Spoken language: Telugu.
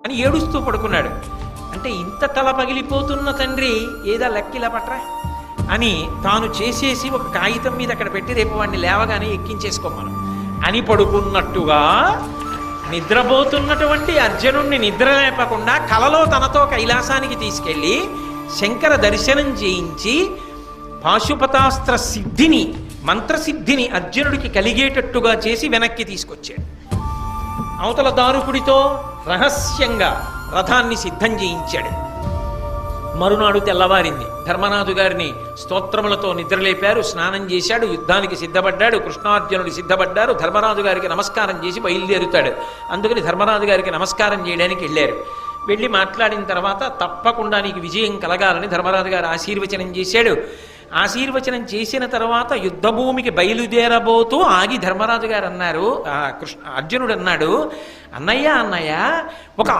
అని ఏడుస్తూ పడుకున్నాడు. అంటే ఇంత తల పగిలిపోతున్న తండ్రి ఏదా లెక్కిలా పట్రా అని తాను చేసేసి ఒక కాగితం మీద అక్కడ పెట్టి రేపు వాడిని లేవగానే ఎక్కించేసుకోమను అని పడుకున్నట్టుగా నిద్రపోతున్నటువంటి అర్జునుణ్ణి నిద్ర లేపకుండా కలలో తనతో కైలాసానికి తీసుకెళ్ళి శంకర దర్శనం చేయించి పాశుపతాస్త్ర సిద్ధిని మంత్రసిద్ధిని అర్జునుడికి కలిగేటట్టుగా చేసి వెనక్కి తీసుకొచ్చాడు. అవతల దారుకుడితో రహస్యంగా రథాన్ని సిద్ధం చేయించాడు. మరునాడు తెల్లవారింది. ధర్మనాథు గారిని స్తోత్రములతో నిద్రలేపారు, స్నానం చేశాడు, యుద్ధానికి సిద్ధపడ్డాడు. కృష్ణార్జునుడు సిద్ధపడ్డారు. ధర్మరాజు గారికి నమస్కారం చేసి బయలుదేరుతాడు. అందుకని ధర్మరాజు గారికి నమస్కారం చేయడానికి వెళ్ళారు. వెళ్ళి మాట్లాడిన తర్వాత తప్పకుండా నీకు విజయం కలగాలని ధర్మరాజు గారు ఆశీర్వచనం చేశాడు. ఆశీర్వచనం చేసిన తర్వాత యుద్ధభూమికి బయలుదేరబోతూ ఆగి ధర్మరాజు గారు అన్నారు, అర్జునుడు అన్నాడు, అన్నయ్య ఒక